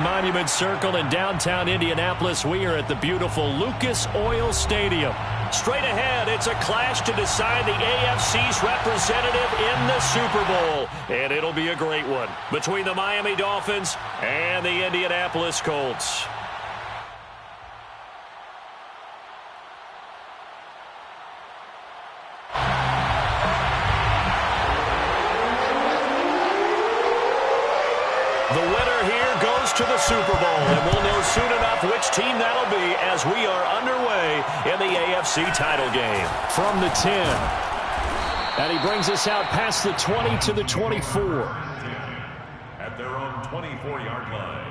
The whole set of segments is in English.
Monument Circle in downtown Indianapolis. We are at the beautiful Lucas Oil Stadium. Straight ahead, it's a clash to decide the AFC's representative in the Super Bowl. And it'll be a great one between the Miami Dolphins and the Indianapolis Colts. The winner here goes to the Super Bowl, and we'll know soon enough which team that'll be as we are underway in the AFC title game. From the 10, and he brings us out past the 20 to the 24. At their own 24-yard line.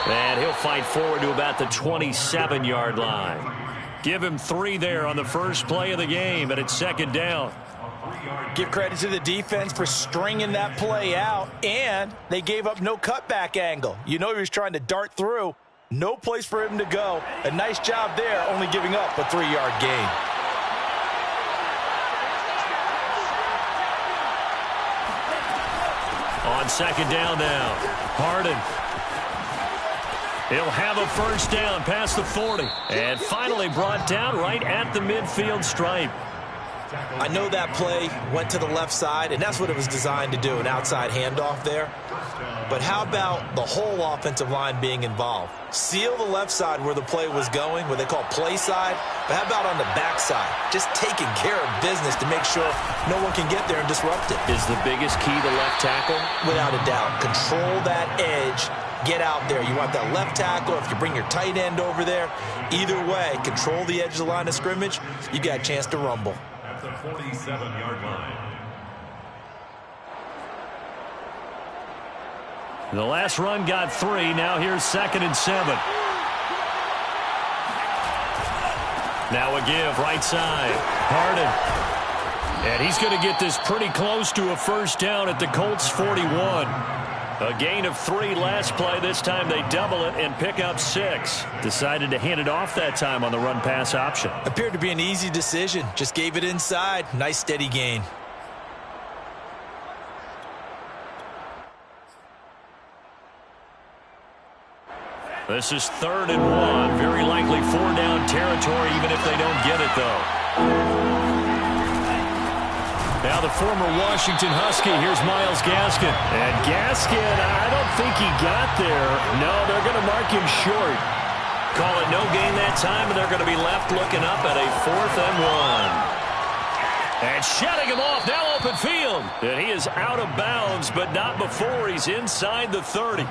And he'll fight forward to about the 27-yard line. Give him 3 there on the first play of the game, and it's second down. Give credit to the defense for stringing that play out, and they gave up no cutback angle. You know he was trying to dart through. No place for him to go. A nice job there, only giving up a 3-yard gain. On second down now, Harden. He'll have a first down past the 40. And finally brought down right at the midfield stripe. I know that play went to the left side, and that's what it was designed to do, an outside handoff there. But how about the whole offensive line being involved? Seal the left side where the play was going, what they call play side. But how about on the back side? Just taking care of business to make sure no one can get there and disrupt it. Is the biggest key to left tackle? Without a doubt. Control that edge. Get out there. You want that left tackle. If you bring your tight end over there, either way, control the edge of the line of scrimmage, you got a chance to rumble. At the 47-yard line. The last run got 3. Now here's 2nd and 7. Now a give right side. Harden. And he's going to get this pretty close to a first down at the Colts 41. A gain of 3 last play. This time they double it and pick up 6. Decided to hand it off that time on the run-pass option. Appeared to be an easy decision. Just gave it inside. Nice steady gain. This is 3rd and 1. Very likely 4-down territory, even if they don't get it, though. Now the former Washington Husky, here's Myles Gaskin. And Gaskin, I don't think he got there. No, they're going to mark him short. Call it no gain that time, and they're going to be left looking up at a 4th and 1. And shutting him off, now open field. And he is out of bounds, but not before he's inside the 30.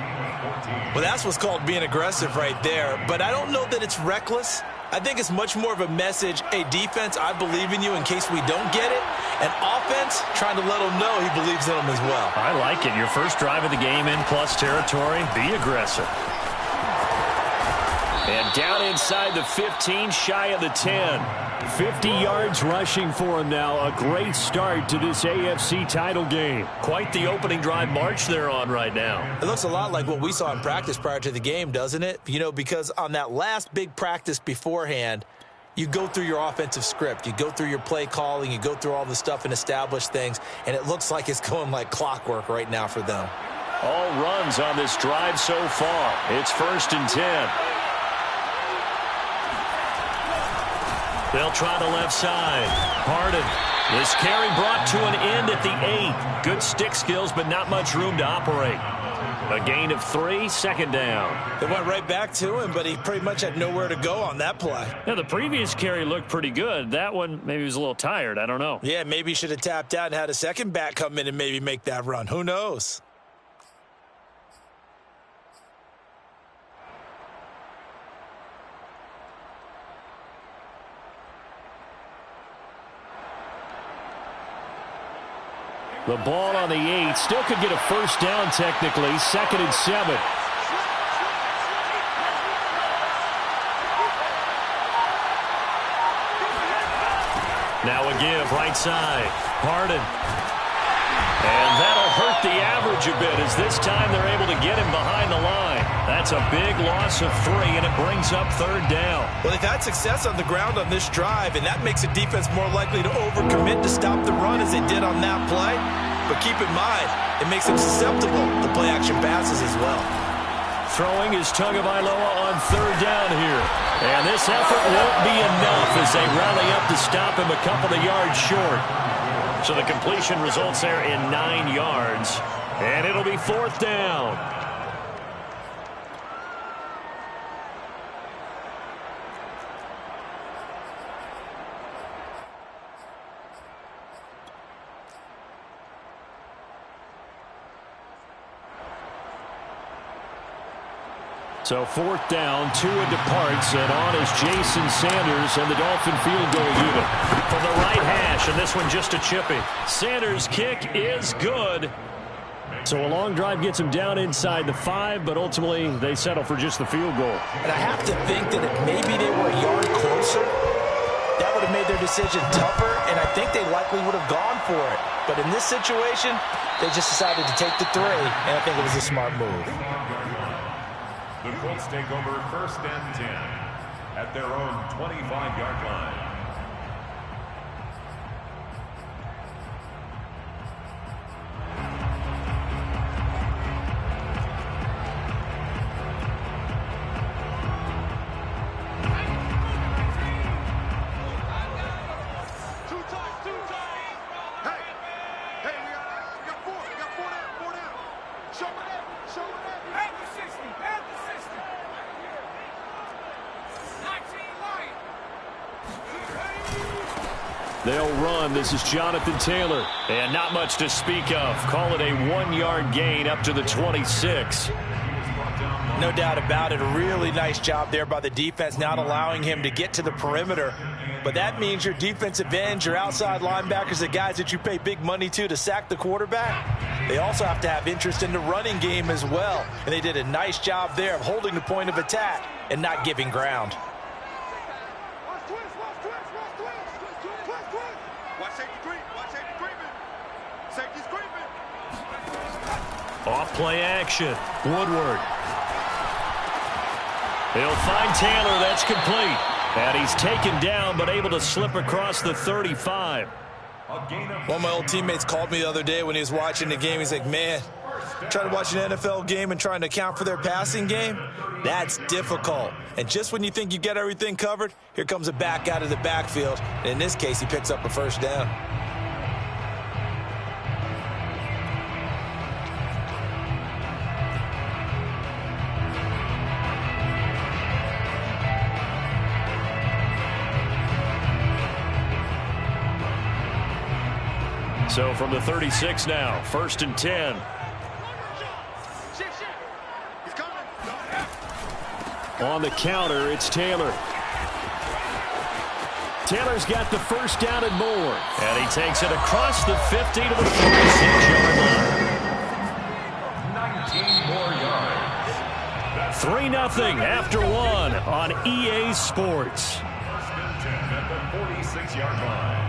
Well, that's what's called being aggressive right there. But I don't know that it's reckless. I think it's much more of a message, hey, defense, I believe in you in case we don't get it. And offense, trying to let him know he believes in them as well. I like it. Your first drive of the game in plus territory, be aggressive. And down inside the 15, shy of the 10. 50 yards rushing for him now. A great start to this AFC title game. Quite the opening drive march they're on right now. It looks a lot like what we saw in practice prior to the game, doesn't it? You know, because on that last big practice beforehand, you go through your offensive script. You go through your play calling. You go through all the stuff and establish things. And it looks like it's going like clockwork right now for them. All runs on this drive so far. It's 1st and 10. They'll try the left side. Harden. This carry brought to an end at the 8. Good stick skills, but not much room to operate. A gain of 3, 2nd down. They went right back to him, but he pretty much had nowhere to go on that play. Yeah, the previous carry looked pretty good. That one, maybe he was a little tired. I don't know. Yeah, maybe he should have tapped out and had a second back come in and maybe make that run. Who knows? The ball on the 8. Still could get a first down technically. 2nd and 7. Now a give, right side. Harden. And that'll hurt the average a bit as this time they're able to get him behind the line. That's a big loss of 3, and it brings up 3rd down. Well, they've had success on the ground on this drive, and that makes the defense more likely to overcommit to stop the run as they did on that play. But keep in mind, it makes them susceptible to play-action passes as well. Throwing is Tagovailoa on 3rd down here. And this effort won't be enough as they rally up to stop him a couple of yards short. So the completion results there in 9 yards. And it'll be 4th down. So 4th down, Tua departs, and on is Jason Sanders and the Dolphin field goal unit. From the right hash, and this one just a chippy. Sanders' kick is good. So a long drive gets him down inside the 5, but ultimately they settle for just the field goal. And I have to think that if maybe they were a yard closer, that would have made their decision tougher, and I think they likely would have gone for it. But in this situation, they just decided to take the 3, and I think it was a smart move. The Colts take over 1st and 10 at their own 25-yard line. They'll run. This is Jonathan Taylor. And not much to speak of. Call it a 1-yard gain up to the 26. No doubt about it. A really nice job there by the defense, not allowing him to get to the perimeter. But that means your defensive ends, your outside linebackers, the guys that you pay big money to sack the quarterback, they also have to have interest in the running game as well. And they did a nice job there of holding the point of attack and not giving ground. Off play action. Woodward. He'll find Taylor. That's complete. And he's taken down but able to slip across the 35. One of my old teammates called me the other day when he was watching the game. He's like, man, trying to watch an NFL game and trying to account for their passing game, that's difficult. And just when you think you get everything covered, here comes a back out of the backfield. And in this case, he picks up a 1st down. So from the 36 now, 1st and 10. On the counter, it's Taylor. Taylor's got the 1st down and more. And he takes it across the 50 to the 46-yard line. 19 more yards. 3-0 after 1 on EA Sports. 1st and 10 at the 46-yard line.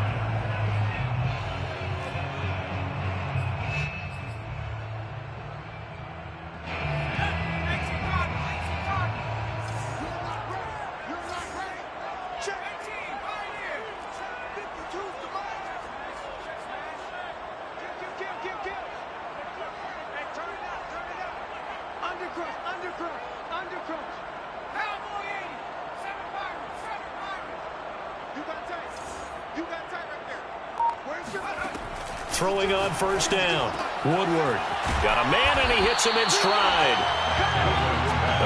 Throwing on 1st down. Woodward. Got a man, and he hits him in stride.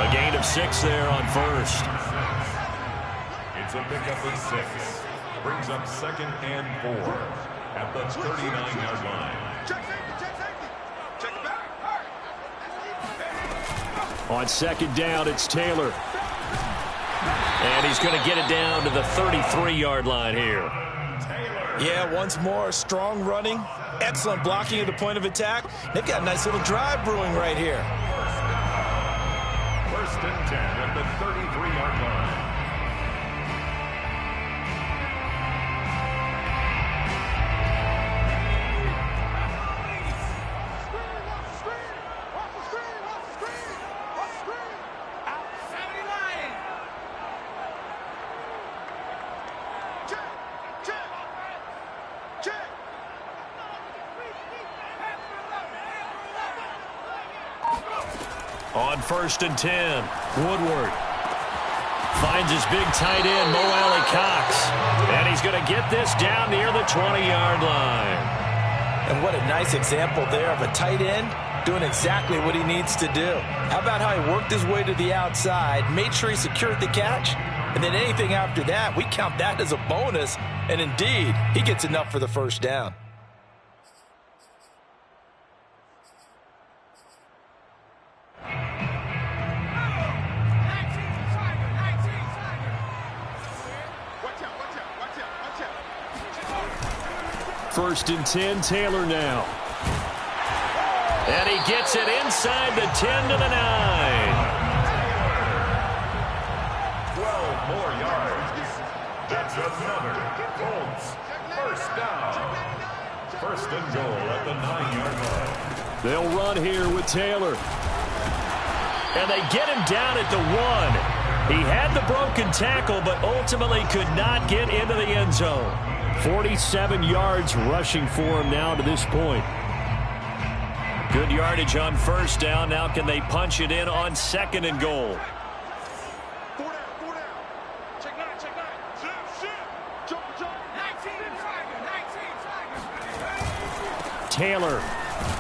A gain of 6 there on 1st. It's a pickup of 6. Brings up 2nd and 4 at the 39-yard line. On 2nd down, it's Taylor. And he's going to get it down to the 33-yard line here. Yeah, once more, strong running, excellent blocking at the point of attack. They've got a nice little drive brewing right here. 1st and 10 at the 33-yard line. On 1st and 10, Woodward finds his big tight end, Mo Alley-Cox. And he's going to get this down near the 20-yard line. And what a nice example there of a tight end doing exactly what he needs to do. How about how he worked his way to the outside, made sure he secured the catch, and then anything after that, we count that as a bonus. And indeed, he gets enough for the first down. First and 10, Taylor now. And he gets it inside the 10 to the 9. 12 more yards. That's another Colts first down. First and goal at the 9-yard line. They'll run here with Taylor. And they get him down at the 1. He had the broken tackle, but ultimately could not get into the end zone. 47 yards rushing for him now to this point. Good yardage on first down. Now can they punch it in on 2nd and goal? Taylor.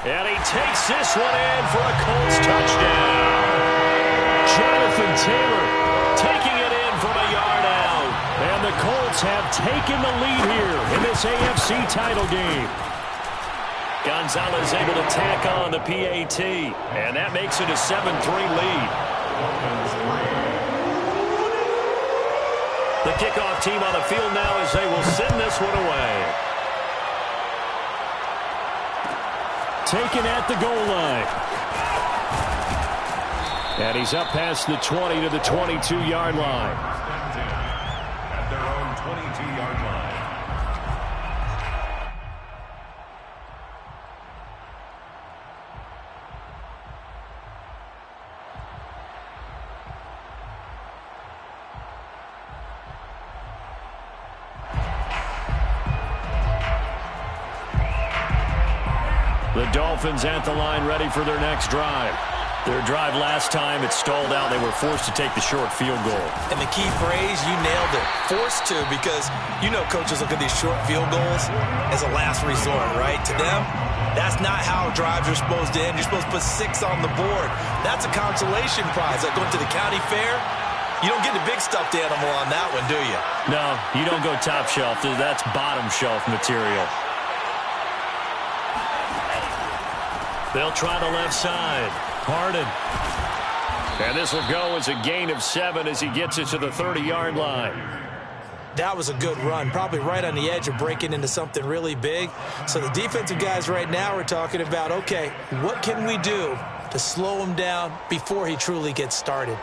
And he takes this one in for a Colts touchdown. Jonathan Taylor taking it in from a yard out. And the Colts have taken the lead here in this AFC title game. Gonzalez able to tack on the PAT. And that makes it a 7-3 lead. The kickoff team on the field now as they will send this one away. Taken at the goal line. And he's up past the 20 to the 22-yard line. At their own 22-yard line. The Dolphins at the line ready for their next drive. Their drive last time, it stalled out. They were forced to take the short field goal. And the key phrase, you nailed it. Forced to, because you know coaches look at these short field goals as a last resort, right? To them, that's not how drives are supposed to end. You're supposed to put 6 on the board. That's a consolation prize. Like going to the county fair, you don't get the big stuffed animal on that one, do you? No, you don't go top shelf. That's bottom shelf material. They'll try the left side. Harden. And this will go as a gain of 7 as he gets it to the 30-yard line. That was a good run, probably right on the edge of breaking into something really big. So the defensive guys right now are talking about, okay, what can we do to slow him down before he truly gets started?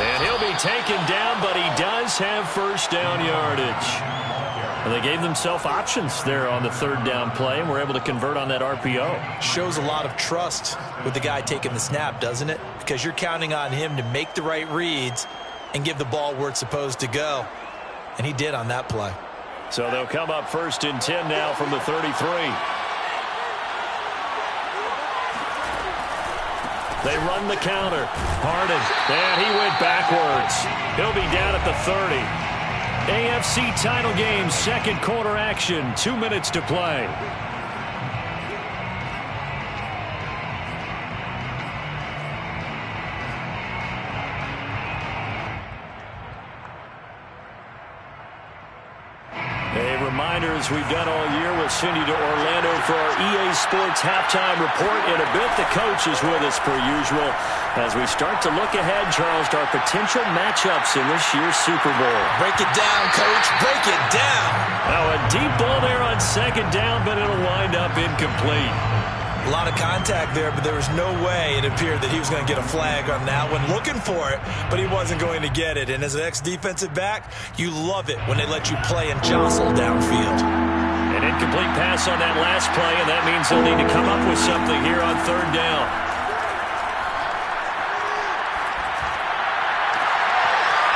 And he'll be taken down, but he does have first down yardage. And they gave themselves options there on the 3rd down play, and were able to convert on that RPO. Shows a lot of trust with the guy taking the snap, doesn't it? Because you're counting on him to make the right reads and give the ball where it's supposed to go. And he did on that play. So they'll come up 1st and 10 now from the 33. They run the counter. Harden. And he went backwards. He'll be down at the 30. AFC title game, 2nd quarter action. 2 minutes to play. A reminder, as we've done all year, we'll send you to Orlando for our EA Sports halftime report. In a bit, the coach is with us per usual as we start to look ahead, Charles, to our potential matchups in this year's Super Bowl. Break it down, Coach. Break it down. Now, a deep ball there on 2nd down, but it'll wind up incomplete. A lot of contact there, but there was no way it appeared that he was going to get a flag on that one. Looking for it, but he wasn't going to get it. And as an ex-defensive back, you love it when they let you play and jostle downfield. An incomplete pass on that last play, and that means they'll need to come up with something here on third down.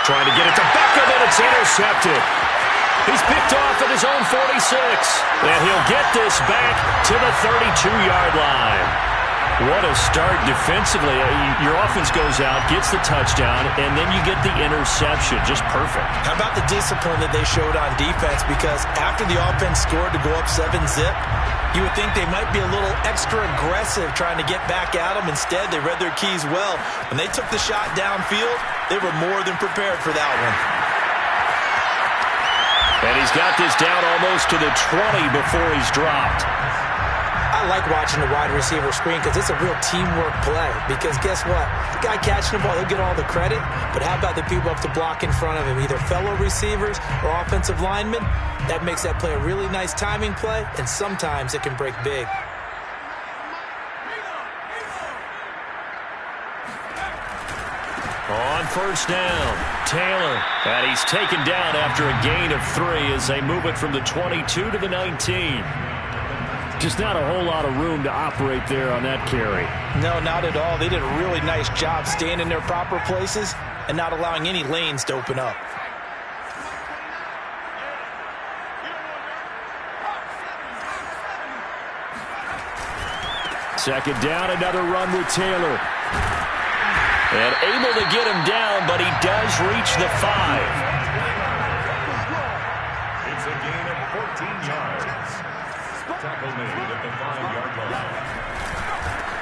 Trying to get it to Beckham, and it's intercepted. He's picked off at his own 46, and he'll get this back to the 32-yard line. What a start defensively. Your offense goes out, gets the touchdown, and then you get the interception. Just perfect. How about the discipline that they showed on defense? Because after the offense scored to go up 7-zip, you would think they might be a little extra aggressive trying to get back at them. Instead, they read their keys well. When they took the shot downfield, they were more than prepared for that one. And he's got this down almost to the 20 before he's dropped. I like watching the wide receiver screen because it's a real teamwork play. Because guess what? The guy catching the ball, he'll get all the credit. But how about the people up to block in front of him, either fellow receivers or offensive linemen? That makes that play a really nice timing play, and sometimes it can break big. On first down, Taylor. And he's taken down after a gain of 3 as they move it from the 22 to the 19. Just not a whole lot of room to operate there on that carry. No, not at all. They did a really nice job staying in their proper places and not allowing any lanes to open up. Second down, another run with Taylor. And able to get him down, but he does reach the 5. It's a gain of 14 yards. Tackle made at the 5-yard line.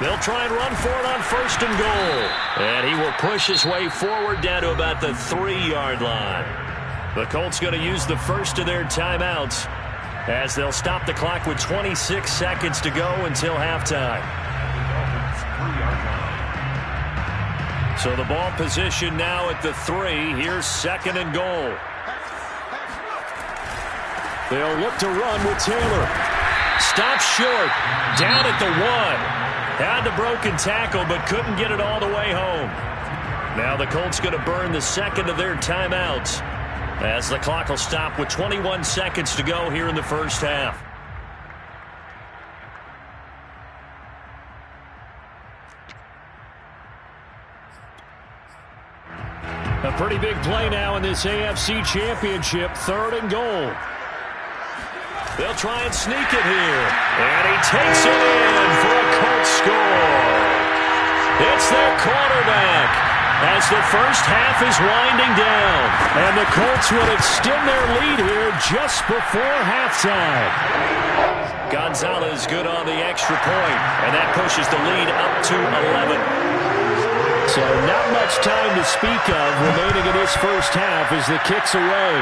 They'll try and run for it on first and goal. And he will push his way forward down to about the 3-yard line. The Colts going to use the first of their timeouts as they'll stop the clock with 26 seconds to go until halftime. So the ball position now at the 3. Here's second and goal. They'll look to run with Taylor. Stops short. Down at the 1. Had the broken tackle, but couldn't get it all the way home. Now the Colts going to burn the second of their timeouts as the clock will stop with 21 seconds to go here in the first half. A pretty big play now in this AFC Championship. Third and goal. They'll try and sneak it here. And he takes it in for a Colts score. It's their quarterback as the first half is winding down. And the Colts will extend their lead here just before halftime. Gonzalez good on the extra point, and that pushes the lead up to 11. So not much time to speak of remaining in this first half as the kick's away.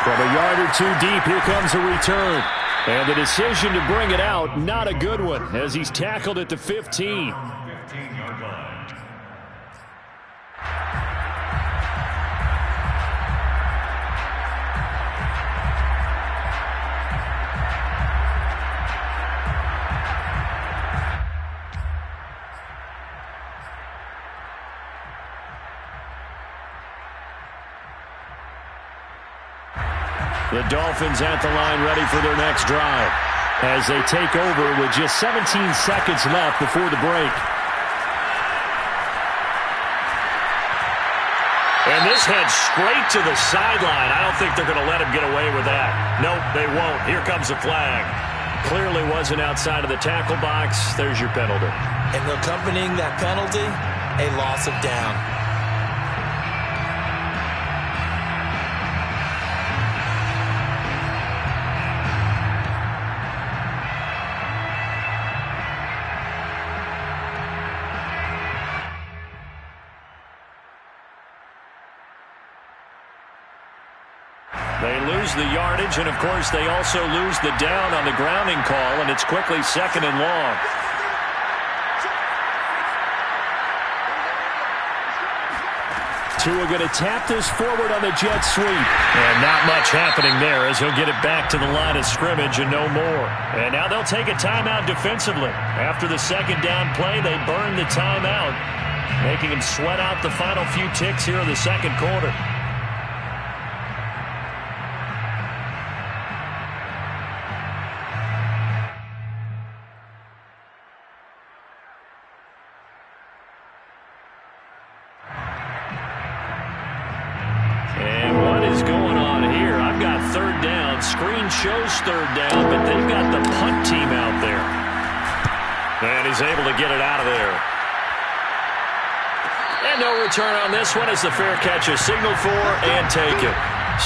From a yard or 2 deep, here comes a return. And the decision to bring it out, not a good one, as he's tackled at the 15. 15-yard line. The Dolphins at the line ready for their next drive as they take over with just 17 seconds left before the break. And this heads straight to the sideline. I don't think they're going to let him get away with that. Nope, they won't. Here comes a flag. Clearly wasn't outside of the tackle box. There's your penalty. And accompanying that penalty, a loss of down. They lose the yardage, and of course they also lose the down on the grounding call, and it's quickly second and long. Tua going to tap this forward on the jet sweep. And not much happening there as he'll get it back to the line of scrimmage and no more. And now they'll take a timeout defensively. After the second down play, they burn the timeout, making him sweat out the final few ticks here in the second quarter. Screen shows third down, but they've got the punt team out there. And he's able to get it out of there. And no return on this one as the fair catch is signaled for and taken.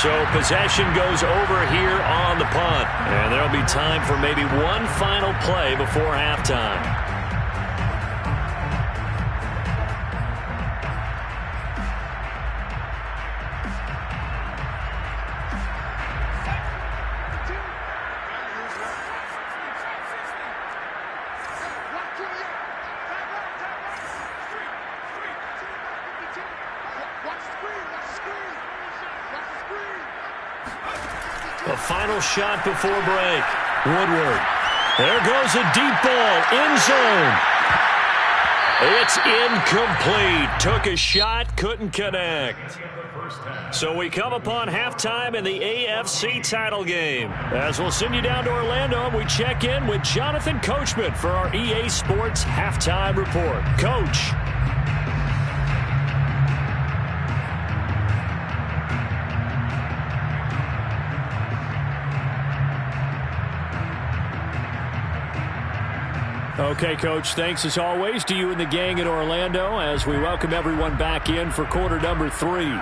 So possession goes over here on the punt. And there'll be time for maybe one final play before halftime. A final shot before break. Woodward. There goes a deep ball. End zone. It's incomplete. Took a shot, couldn't connect. So we come upon halftime in the AFC title game. As we'll send you down to Orlando, we check in with Jonathan Coachman for our EA Sports Halftime Report. Coach. Okay, Coach, thanks as always to you and the gang in Orlando as we welcome everyone back in for quarter number 3. One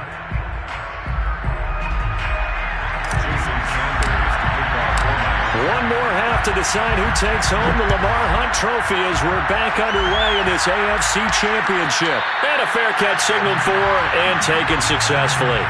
more half to decide who takes home the Lamar Hunt Trophy as we're back underway in this AFC Championship. And a fair catch signaled for and taken successfully.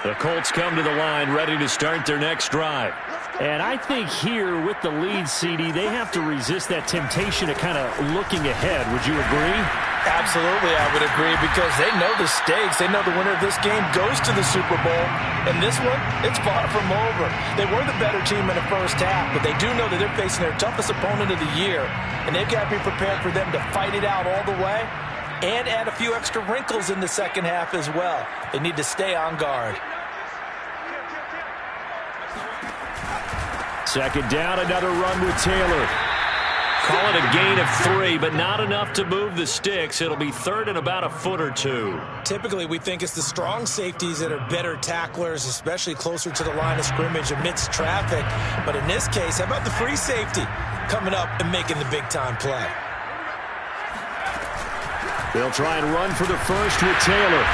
The Colts come to the line ready to start their next drive. And I think here with the lead, CD, they have to resist that temptation of kind of looking ahead. Would you agree? Absolutely, I would agree because they know the stakes. They know the winner of this game goes to the Super Bowl. And this one, it's far from over. They were the better team in the first half, but they do know that they're facing their toughest opponent of the year. And they've got to be prepared for them to fight it out all the way and add a few extra wrinkles in the second half as well. They need to stay on guard. Second down, another run with Taylor. Call it a gain of 3, but not enough to move the sticks. It'll be third and about a foot or two. Typically, we think it's the strong safeties that are better tacklers, especially closer to the line of scrimmage amidst traffic. But in this case, how about the free safety coming up and making the big-time play? They'll try and run for the first with Taylor.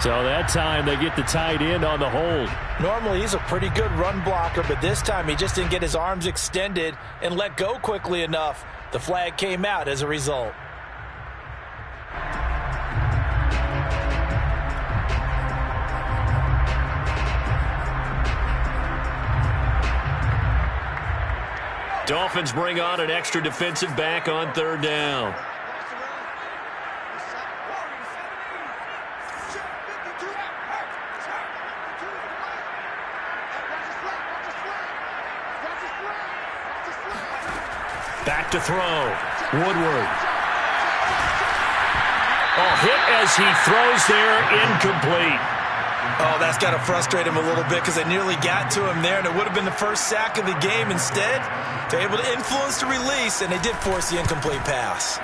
So that time they get the tight end on the hold. Normally he's a pretty good run blocker, but this time he just didn't get his arms extended and let go quickly enough. The flag came out as a result. Dolphins bring on an extra defensive back on third down. Back to throw. Woodward. Oh, hit as he throws there, incomplete. Oh, that's got to frustrate him a little bit because they nearly got to him there, and it would have been the first sack of the game. Instead, they're able to influence the release, and they did force the incomplete pass.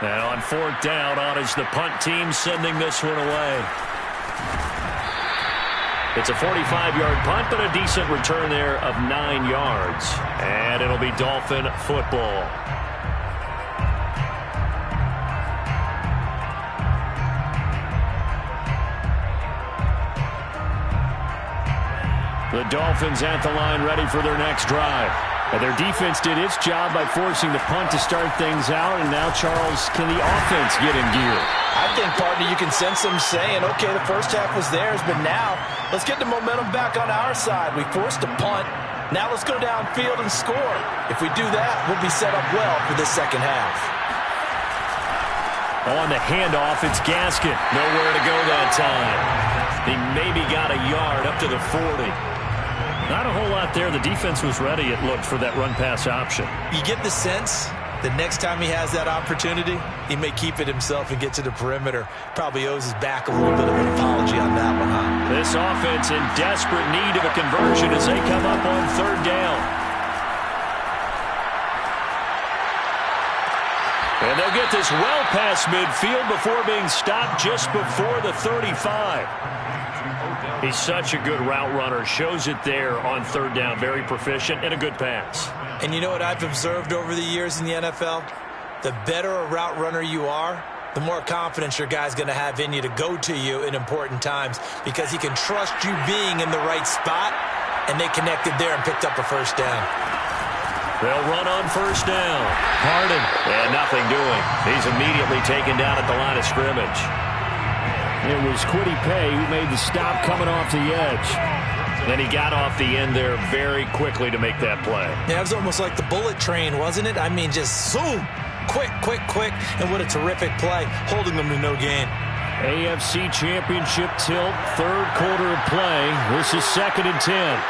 And on fourth down, on is the punt team sending this one away. It's a 45-yard punt, but a decent return there of 9 yards. And it'll be Dolphin football. The Dolphins at the line ready for their next drive. And their defense did its job by forcing the punt to start things out. And now, Charles, can the offense get in gear? I think, partner, you can sense them saying, okay, the first half was theirs, but now let's get the momentum back on our side. We forced a punt. Now let's go downfield and score. If we do that, we'll be set up well for this second half. On the handoff, it's Gaskin. Nowhere to go that time. He maybe got a yard up to the 40. Not a whole lot there. The defense was ready, it looked, for that run-pass option. You get the sense that next time he has that opportunity, he may keep it himself and get to the perimeter. Probably owes his back a little bit of an apology on that one, huh? This offense in desperate need of a conversion as they come up on third down. And they'll get this well past midfield before being stopped just before the 35. He's such a good route runner. Shows it there on third down. Very proficient and a good pass. And you know what I've observed over the years in the NFL? The better a route runner you are, the more confidence your guy's going to have in you to go to you in important times because he can trust you being in the right spot, and they connected there and picked up a first down. They'll run on first down. Harden. And nothing doing. He's immediately taken down at the line of scrimmage. It was Kwity Paye who made the stop coming off the edge. Then he got off the end there very quickly to make that play. Yeah, it was almost like the bullet train, wasn't it? I mean, just zoom. Quick, quick, quick. And what a terrific play, holding them to no gain. AFC Championship tilt, third quarter of play. This is 2nd and 10.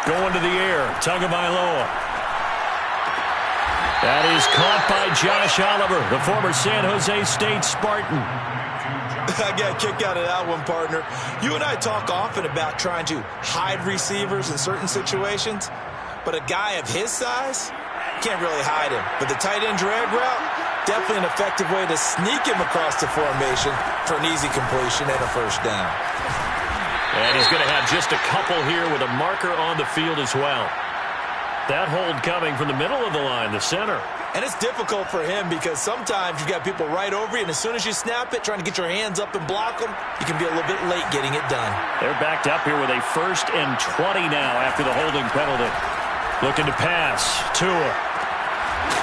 Going to the air, Tagovailoa. That is caught by Josh Oliver, the former San Jose State Spartan. I got a kick out of that one, partner. You and I talk often about trying to hide receivers in certain situations, but a guy of his size can't really hide him. But the tight end drag route, definitely an effective way to sneak him across the formation for an easy completion and a first down. And he's going to have just a couple here with a marker on the field as well. That hold coming from the middle of the line, the center. And it's difficult for him because sometimes you've got people right over you, and as soon as you snap it, trying to get your hands up and block them, you can be a little bit late getting it done. They're backed up here with a 1st and 20 now after the holding penalty. Looking to pass. Tua.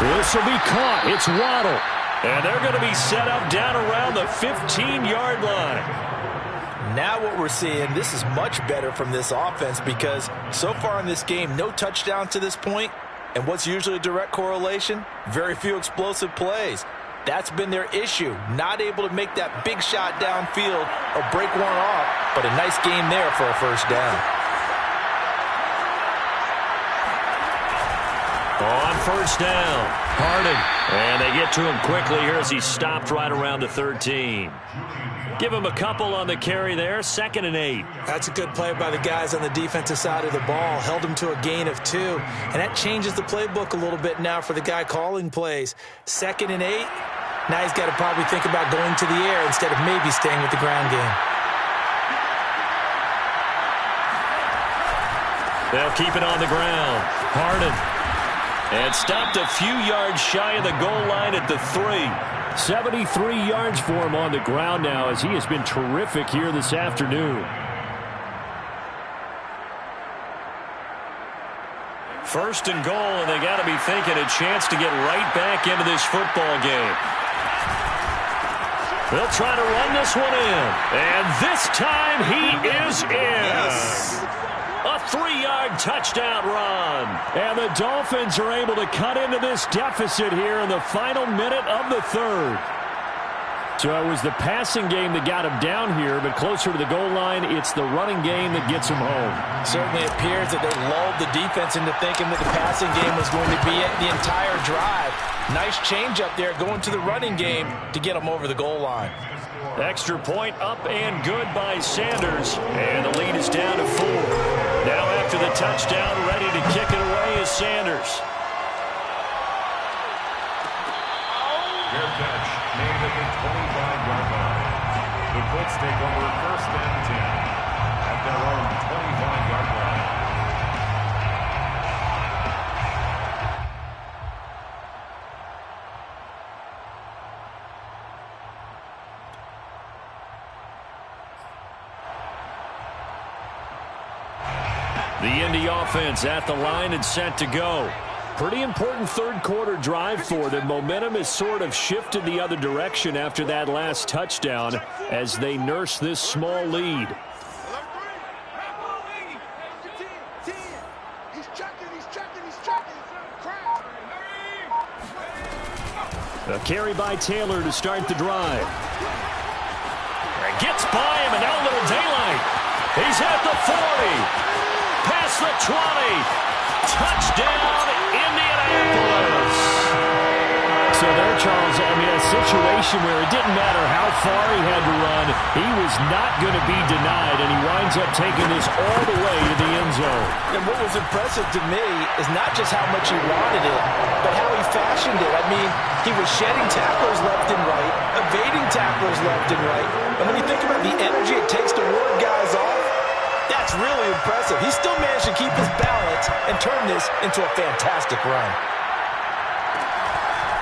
This will be caught. It's Waddle. And they're going to be set up down around the 15-yard line. Now what we're seeing, this is much better from this offense because so far in this game, no touchdown to this point. And what's usually a direct correlation? Very few explosive plays. That's been their issue. Not able to make that big shot downfield or break one off, but a nice game there for a first down. On first down, Harden. And they get to him quickly here as he stopped right around the 13. Give him a couple on the carry there, 2nd and 8. That's a good play by the guys on the defensive side of the ball. Held him to a gain of 2. And that changes the playbook a little bit now for the guy calling plays. 2nd and 8. Now he's got to probably think about going to the air instead of maybe staying with the ground game. They'll keep it on the ground. Harden. And stopped a few yards shy of the goal line at the 3. 73 yards for him on the ground now as he has been terrific here this afternoon. First and goal, and they got to be thinking a chance to get right back into this football game. They'll try to run this one in. And this time he is in. Yes. A 3-yard touchdown run. And the Dolphins are able to cut into this deficit here in the final minute of the 3rd. So it was the passing game that got him down here, but closer to the goal line, it's the running game that gets him home. Certainly appears that they lulled the defense into thinking that the passing game was going to be it the entire drive. Nice change up there going to the running game to get him over the goal line. Extra point up and good by Sanders. And the lead is down to 4. Now after the touchdown, ready to kick it away is Sanders. Their catch made at the 25-yard line. The Colts take over 1st and 10 at their own 25-yard line. The Indy offense at the line and set to go. Pretty important third quarter drive for them. Momentum has sort of shifted the other direction after that last touchdown as they nurse this small lead. A carry by Taylor to start the drive. Gets by him, and now a little daylight. He's at the 40. Past the 20. Touchdown, Indianapolis. So there, Charles, I mean, a situation where it didn't matter how far he had to run, he was not going to be denied, and he winds up taking this all the way to the end zone. And what was impressive to me is not just how much he wanted it, but how he fashioned it. I mean, he was shedding tacklers left and right, evading tacklers left and right. And when you think about the energy it takes to ward guys off, that's really impressive. He still managed to keep his balance and turn this into a fantastic run.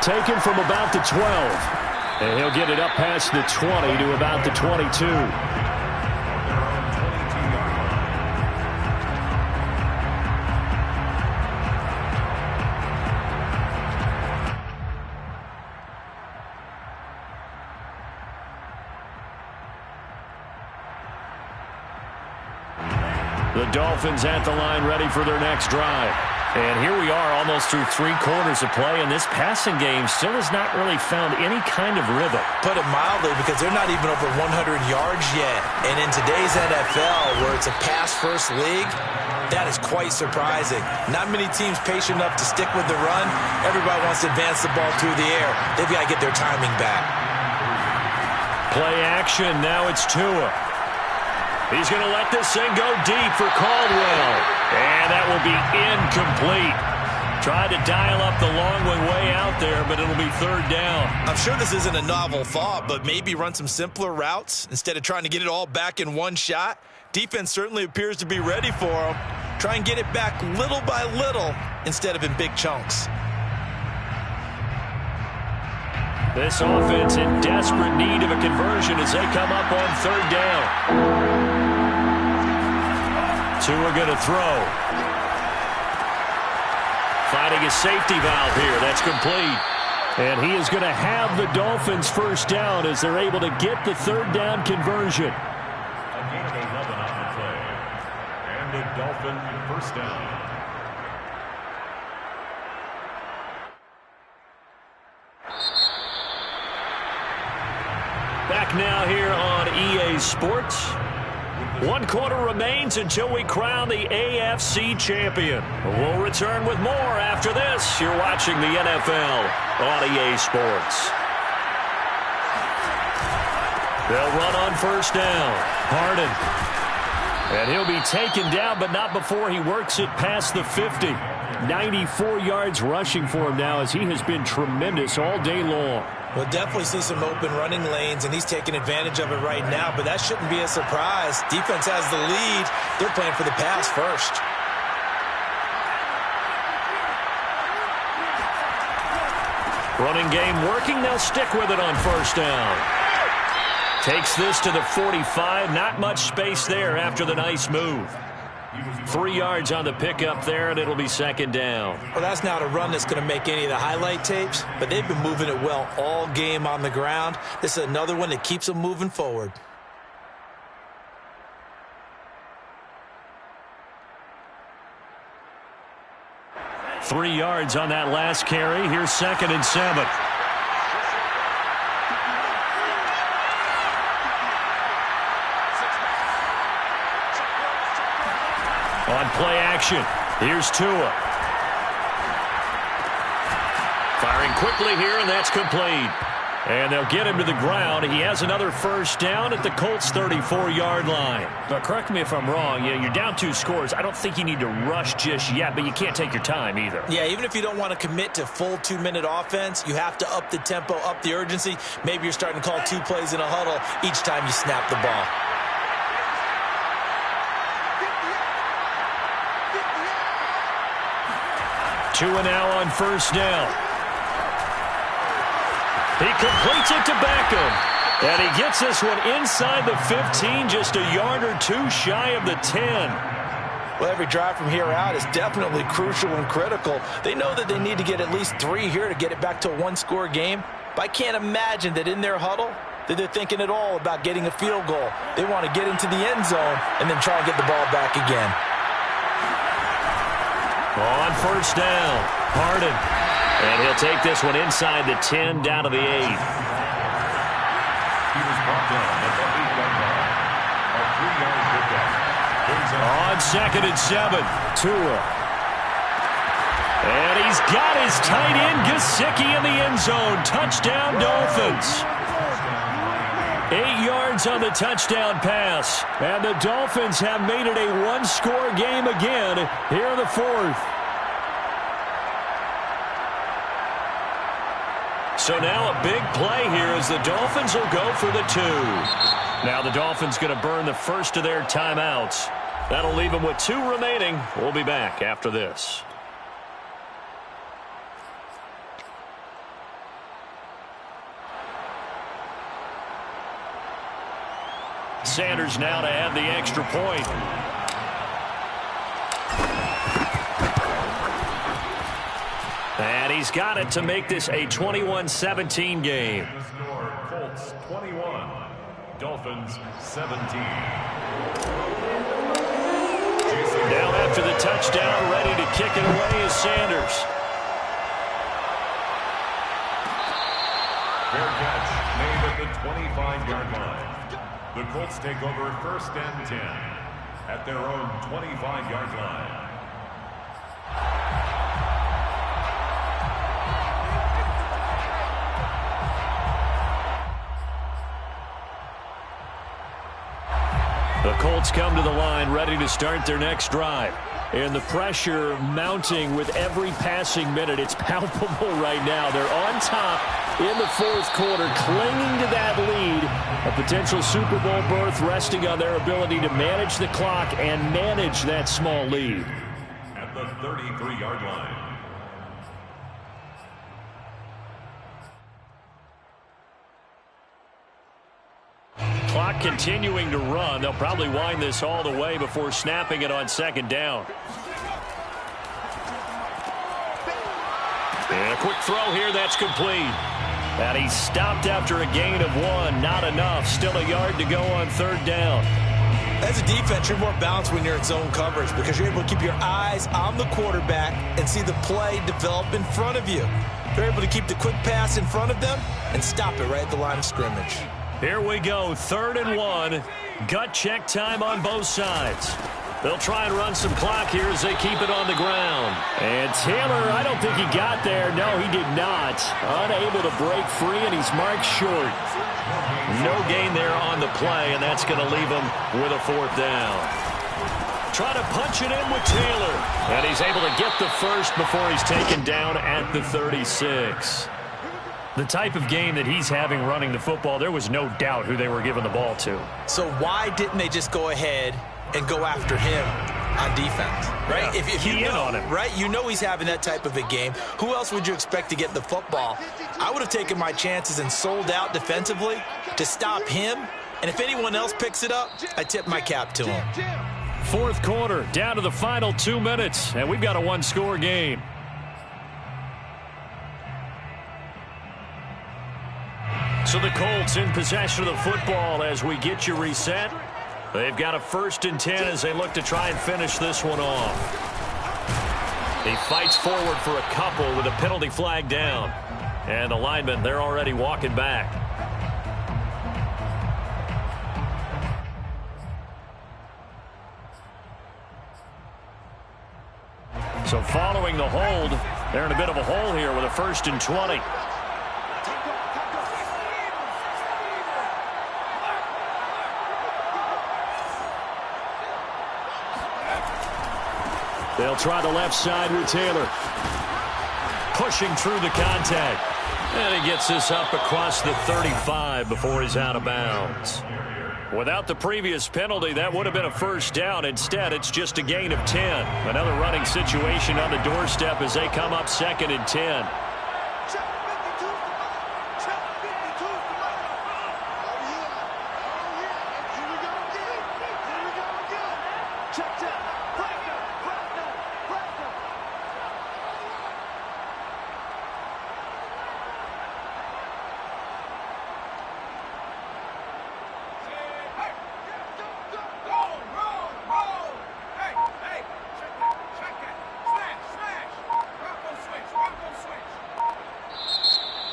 Taken from about the 12. And he'll get it up past the 20 to about the 22. The Dolphins at the line ready for their next drive. And here we are almost through 3 quarters of play, and this passing game still has not really found any kind of rhythm. Put it mildly, because they're not even over 100 yards yet. And in today's NFL, where it's a pass-first league, that is quite surprising. Not many teams patient enough to stick with the run. Everybody wants to advance the ball through the air. They've got to get their timing back. Play action. Now it's Tua. He's going to let this thing go deep for Caldwell. And that will be incomplete. Tried to dial up the long one way out there, but it'll be third down. I'm sure this isn't a novel thought, but maybe run some simpler routes instead of trying to get it all back in one shot. Defense certainly appears to be ready for him. Try and get it back little by little instead of in big chunks. This offense in desperate need of a conversion as they come up on third down. Tua going to throw. Finding a safety valve here. That's complete. And he is going to have the Dolphins first down as they're able to get the third down conversion. A gain of 11 on the play. And a Dolphin first down. Back now here on EA Sports. 1 quarter remains until we crown the AFC champion. We'll return with more after this. You're watching the NFL on EA Sports. They'll run on first down. Harden. And he'll be taken down, but not before he works it past the 50. 94 yards rushing for him now as he has been tremendous all day long. We'll definitely see some open running lanes, and he's taking advantage of it right now, but that shouldn't be a surprise. Defense has the lead. They're playing for the pass first. Running game working. They'll stick with it on first down. Takes this to the 45. Not much space there after the nice move. 3 yards on the pickup there, and it'll be second down. Well, that's not a run that's going to make any of the highlight tapes, but they've been moving it well all game on the ground. This is another one that keeps them moving forward. Three yards on that last carry. Here's second and 7. On play action, here's Tua. Firing quickly here, and that's complete. And they'll get him to the ground. He has another first down at the Colts' 34-yard line. But correct me if I'm wrong. You're down 2 scores. I don't think you need to rush just yet, but you can't take your time either. Yeah, even if you don't want to commit to full 2-minute offense, you have to up the tempo, up the urgency. Maybe you're starting to call 2 plays in a huddle each time you snap the ball. Tua now on first down. He completes it to Beckham. And he gets this one inside the 15, just a yard or 2 shy of the 10. Well, every drive from here out is definitely crucial and critical. They know that they need to get at least 3 here to get it back to a one-score game. But I can't imagine that in their huddle that they're thinking at all about getting a field goal. They want to get into the end zone and then try and get the ball back again. On first down, Harden. And he'll take this one inside the 10, down to the 8. He was brought down at the 8-yard line. A 3-yard pickup. On 2nd and 7, Tua. And he's got his tight end, Gesicki, in the end zone. Touchdown, Dolphins. 8 yards on the touchdown pass. And the Dolphins have made it a one-score game again here in the 4th. So now a big play here as the Dolphins will go for the 2. Now the Dolphins going to burn the first of their timeouts. That'll leave them with 2 remaining. We'll be back after this. Sanders now to add the extra point. And he's got it to make this a 21-17 game. The score, Colts 21, Dolphins 17. Now after the touchdown, ready to kick it away is Sanders. Fair catch made at the 25-yard line. The Colts take over 1st and 10 at their own 25-yard line. The Colts come to the line ready to start their next drive. And the pressure mounting with every passing minute. It's palpable right now. They're on top in the 4th quarter, clinging to that lead. A potential Super Bowl berth resting on their ability to manage the clock and manage that small lead. At the 33-yard line. Clock continuing to run. They'll probably wind this all the way before snapping it on 2nd down. And a quick throw here that's complete. And he's stopped after a gain of 1. Not enough. Still a yard to go on 3rd down. As a defense, you're more balanced when you're in zone coverage because you're able to keep your eyes on the quarterback and see the play develop in front of you. You're able to keep the quick pass in front of them and stop it right at the line of scrimmage. Here we go, 3rd and 1. Gut check time on both sides. They'll try and run some clock here as they keep it on the ground. And Taylor, I don't think he got there. No, he did not. Unable to break free, and he's marked short. No gain there on the play, and that's going to leave him with a 4th down. Trying to punch it in with Taylor. And he's able to get the first before he's taken down at the 36. The type of game that he's having running the football, there was no doubt who they were giving the ball to. So why didn't they just go ahead and go after him on defense, right? Yeah, if you key in know, on him. right? You know he's having that type of a game. Who else would you expect to get the football? I would have taken my chances and sold out defensively to stop him. And if anyone else picks it up, I tip my cap to him. 4th quarter, down to the final 2 minutes, and we've got a one-score game. So the Colts in possession of the football as we get you reset. They've got a 1st and 10 as they look to try and finish this one off. He fights forward for a couple with a penalty flag down. And the linemen, they're already walking back. So following the hold, they're in a bit of a hole here with a 1st and 20. They'll try the left side with Taylor. Pushing through the contact. And he gets this up across the 35 before he's out of bounds. Without the previous penalty, that would have been a 1st down. Instead, it's just a gain of 10. Another running situation on the doorstep as they come up 2nd and 10.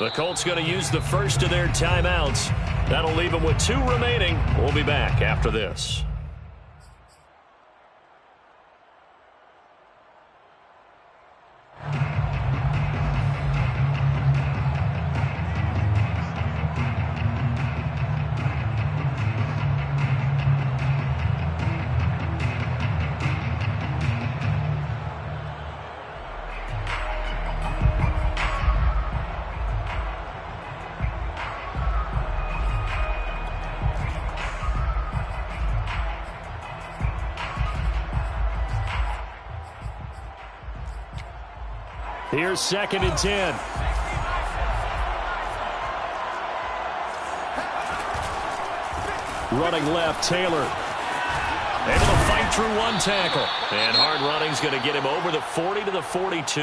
The Colts going to use the first of their timeouts. That'll leave them with 2 remaining. We'll be back after this. Here's 2nd and 10. Running left, Taylor. Able to fight through 1 tackle. And hard running's going to get him over the 40 to the 42.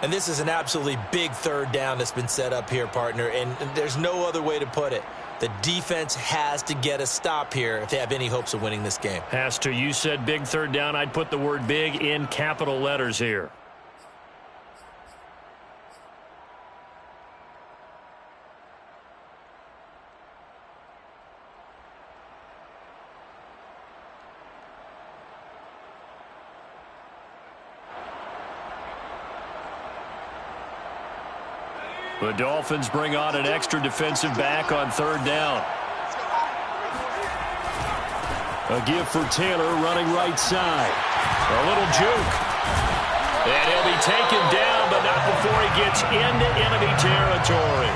And this is an absolutely big 3rd down that's been set up here, partner, and there's no other way to put it. The defense has to get a stop here if they have any hopes of winning this game. Has to. You said big 3rd down. I'd put the word big in capital letters here. The Dolphins bring on an extra defensive back on 3rd down. A give for Taylor running right side. A little juke. And he'll be taken down, but not before he gets into enemy territory.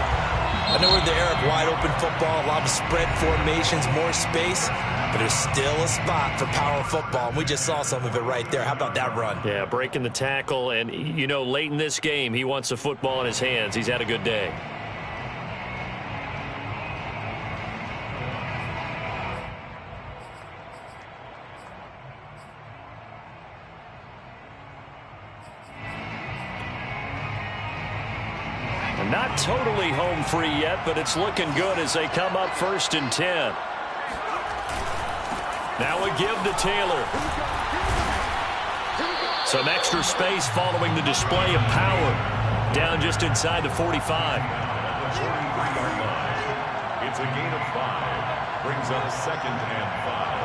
I know we're in the era of wide-open football, a lot of spread formations, more space, but there's still a spot for power football, and we just saw some of it right there. How about that run? Yeah, breaking the tackle, and, you know, late in this game, he wants the football in his hands. He's had a good day. Not totally home free yet, but it's looking good as they come up 1st and 10. Now a give to Taylor. Some extra space following the display of power. Down just inside the 45. It's a gain of 5. Brings up 2nd and 5.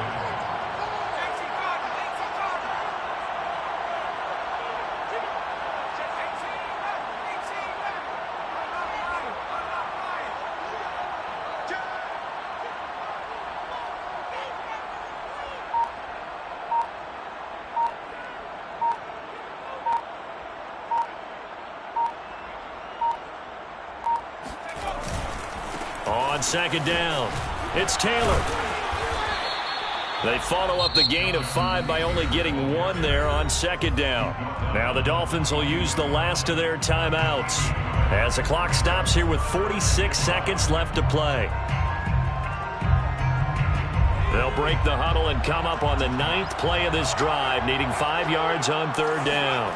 On 2nd down, it's Taylor. They follow up the gain of 5 by only getting 1 there on 2nd down. Now the Dolphins will use the last of their timeouts as the clock stops here with 46 seconds left to play. They'll break the huddle and come up on the 9th play of this drive, needing 5 yards on 3rd down.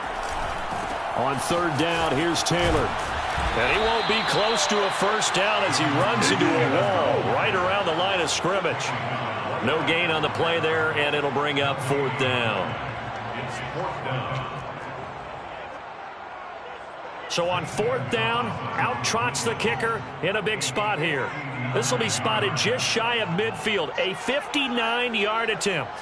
On 3rd down, here's Taylor. And he won't be close to a 1st down as he runs into a wall right around the line of scrimmage. No gain on the play there, and it'll bring up 4th down. It's 4th down. So on 4th down, out trots the kicker in a big spot here. This will be spotted just shy of midfield, a 59-yard attempt.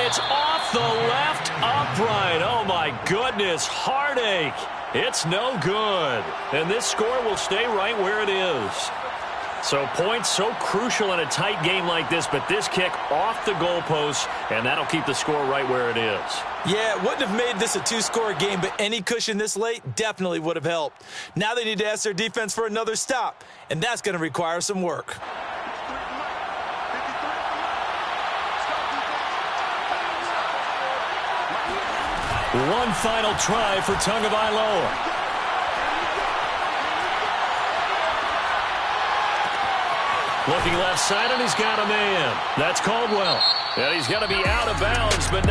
It's off the left upright. Oh, my goodness. Heartache. It's no good. And this score will stay right where it is. So points so crucial in a tight game like this, but this kick off the goalpost, and that'll keep the score right where it is. Yeah, it wouldn't have made this a 2-score game, but any cushion this late definitely would have helped. Now they need to ask their defense for another stop, and that's going to require some work. One final try for Tagovailoa. Looking left side, and he's got a man. That's Caldwell. And he's going to be out of bounds, but